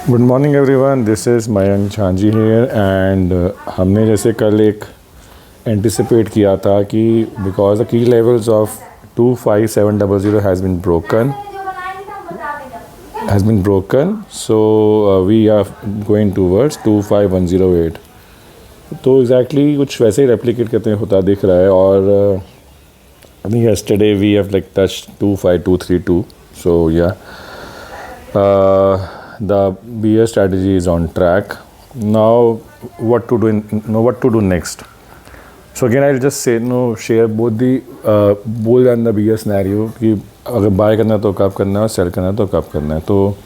Good morning everyone, this is Mayank Jhanjhi here and हमने जैसे कल एक एंटिसिपेट किया था कि because the key levels of 25700 has been broken so we are going towards 25108। तो एग्जैक्टली कुछ वैसे ही रेप्लिकेट करते होता दिख रहा है। और I think yesterday we have like touch 25232। So yeah the BS strategy is on track. Now what to do next? So again I'll just say share both the bull and the BS scenario कि अगर bye करना है तो कब करना है और cell करना है तो कब करना है। तो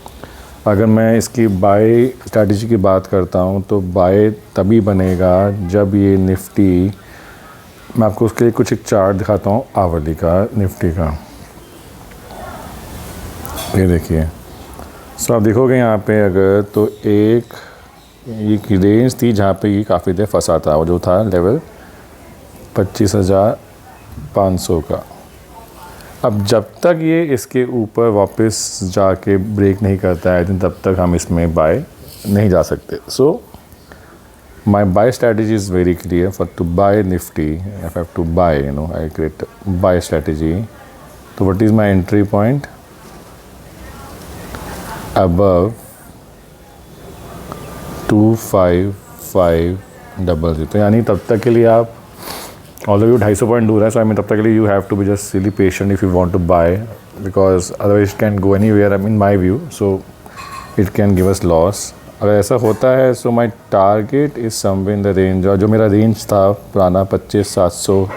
अगर मैं इसकी बाय स्ट्रैटेजी की बात करता हूँ तो बाय तभी बनेगा जब ये निफ्टी, मैं आपको उसके लिए कुछ एक चार्ट दिखाता हूँ आवली का निफ्टी का। ये देखिए, सो आप देखोगे यहाँ पे अगर तो एक ये रेंज थी जहाँ पे ये काफ़ी देर फंसा था, वो जो था लेवल 25,500 का। अब जब तक ये इसके ऊपर वापस जाके ब्रेक नहीं करता है तब तक हम इसमें बाय नहीं जा सकते। So my buy strategy is very clear. For to buy Nifty I have to buy I create buy strategy. तो what is my entry point? above 25500। तो यानी तब तक के लिए आप ऑलरेडी 250 पॉइंट दूर है। सो आई मीन तब तक के लिए you have to be just really patient if you want to buy, because otherwise it can go anywhere in my view. So it can give us loss अगर ऐसा होता है। So my target is somewhere in the range, और जो मेरा range था पुराना 25,700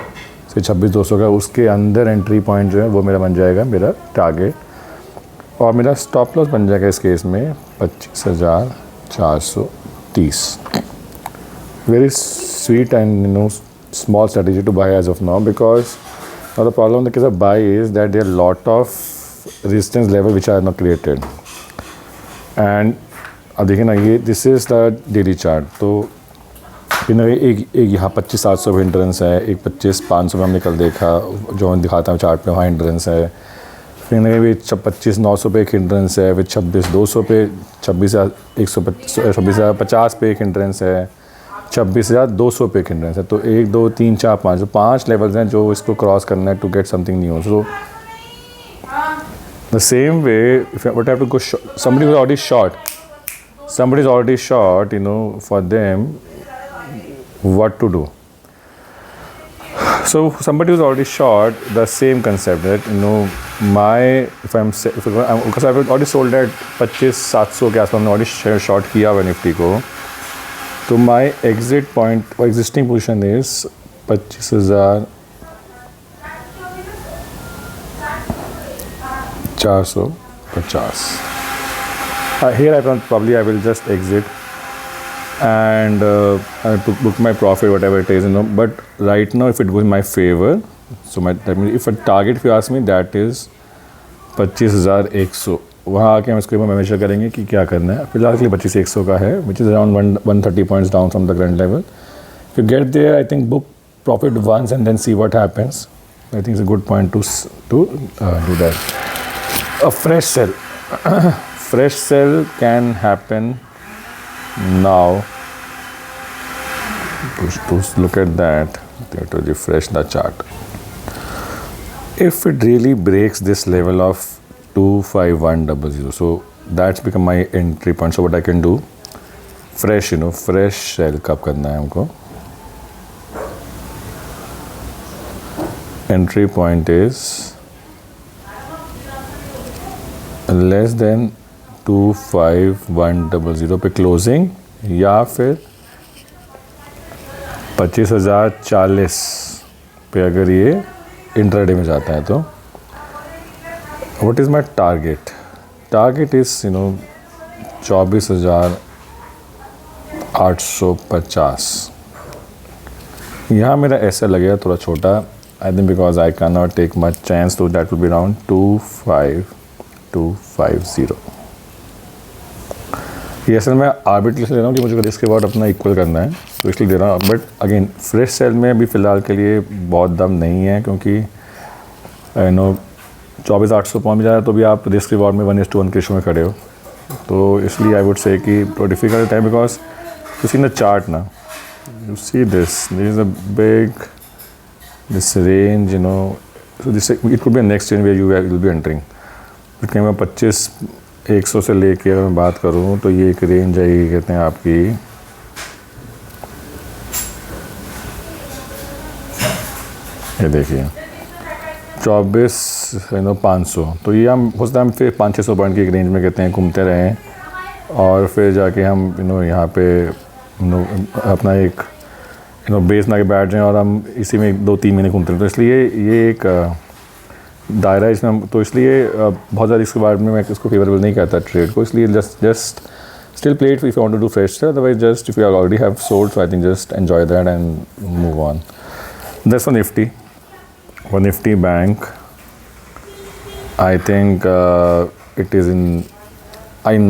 से 26,200 का, उसके अंदर एंट्री पॉइंट जो है वो मेरा बन जाएगा मेरा टारगेट। और मेरा स्टॉप लॉस बन जाएगा इस केस में 25,430। Very sweet and small strategy to buy as of now, because the problem in the case of buy is that there lot of resistance level which are not created. And अब देखिए ना, ये this is the daily chart. तो एक यहाँ 25,700 पे hindrance है, एक 25,500 में हमने कल देखा जो दिखाता हूँ चार्ट पे, वहाँ हिंड्रेंस है। फिर 25,900 पे एक हिंड्रेंस है, फिर 26,200 पे, 26,150 पे एक हिंड्रेंस है, 26,200 पे एक हिंड्रेंस है। तो 1 2 3 4 5 तो 5 लेवल्स हैं जो इसको क्रॉस करना है to get something new. So the same way what have to go, somebody is already short, for them what to do. So somebody who's already short, the same concept that because I've already sold at 25,700 के आसपास, मैंने already short किया हुआ Nifty को। तो my exit point और existing position is 25,450। Here I will just exit and I have to book my profit, whatever it is, but right now if it goes in my favor, so that means if a target, if you ask me, that is 25,100। वहाँ आके हम इसको major करेंगे कि क्या करना है। फिलहाल के लिए 25,100 का है, which is around 130 points down from the current level. If you get there, I think book profit once and then see what happens. I think it's a good point to do that. A fresh sell fresh sell can happen now. To look at that, I have to refresh the chart. If it really breaks this level of 25100, so that's become my entry point. So what I can do, fresh sell कब करना है हमको? Entry point is less than 25100 पे closing, या फिर 25,040 पे अगर ये इंट्राडे में जाता है। तो what is my target? Target is 24,850। यहाँ मेरा ऐसा लगेगा थोड़ा छोटा, I think, because I can not take much chance, तो दैट विल बी अराउंड 25250। ये असल में आर्बिट्रली से ले रहा हूँ कि मुझे इसके बाद अपना इक्वल करना है, तो इसलिए दे रहा हूँ। बट अगेन फ्रेश सेल में अभी फ़िलहाल के लिए बहुत दम नहीं है, क्योंकि 24,800 पहुँच जाए तो भी आप रिस्क रिवॉर्ड में 1:1 के रेशो में खड़े हो। तो इसलिए आई वुड से कि तो डिफिकल्ट है because you see the chart ना, you see this, there is a big this range, you know, so this it could be a next range where you will be entering. But कहीं मैं 25-100 से लेके अगर मैं बात करूँ तो ये एक रेंज आएगी, कहते हैं आपकी ये देखिए 24,500, तो ये हम हो सकता है हम फिर 500-600 पॉइंट की एक रेंज में कहते हैं घूमते रहें और फिर जाके हम यहाँ पे अपना एक बेस बना के बैठ जाएँ और हम इसी में 2-3 महीने घूमते हैं। तो इसलिए ये एक दायरा इसमें हम, तो इसलिए बहुत ज़्यादा इसके बारे में मैं इसको फेवरेबल नहीं कहता ट्रेड को, इसलिए just still play it if you want to do fresh, otherwise just if you already have sold, so I think just enjoy that and move on. That's for Nifty. For Nifty Bank, I think it is in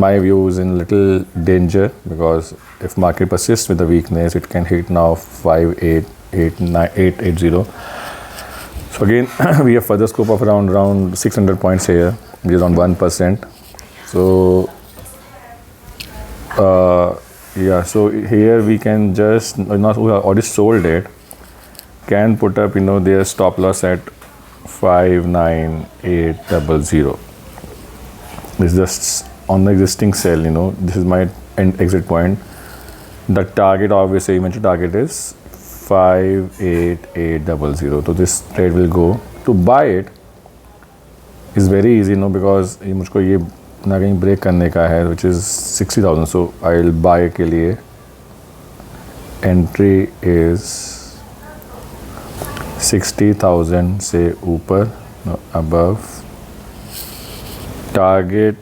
my view, is in little danger because if market persists with the weakness, it can hit now 5,880. So again, we have further scope of around 600 points here, which is around 1%. So yeah, so here we can just not who already sold it can put up their stop loss at 59800. This is just on the existing sell, this is my end exit point. The target, obviously mentioned target is 58800. So this trade will go. To buy it is very easy, because मुझको ये ना कहीं break करने का है, which is 60,000. So I'll buy के लिए entry is 60,000 से ऊपर, above. Target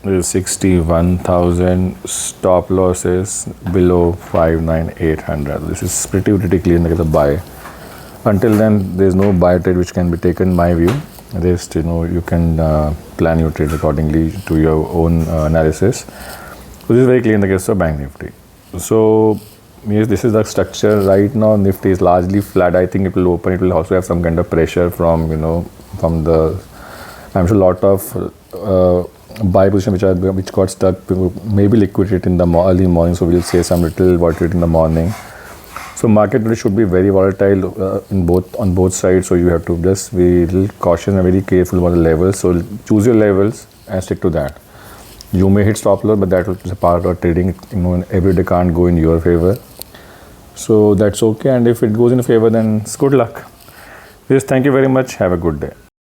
is 61,000. Stop loss is below 59800. This is pretty clear in the buy. Until then, there is no buy trade which can be taken. In my view, rest you can plan your trade accordingly to your own analysis. So this is very clear in the case of Bank Nifty. So yes, this is the structure right now. Nifty is largely flat. I think it will open. It will also have some kind of pressure from from the, I'm sure, lot of buy position which got stuck, maybe liquidate in the early morning. So we'll say some little volatility in the morning. So market today should be very volatile on both sides. So you have to just be a little cautious and very careful about the levels. So choose your levels and stick to that. You may hit stop loss, but that is a part of trading. Every day can't go in your favor. So that's okay, and if it goes in favor, then it's good luck. Yes, thank you very much. Have a good day.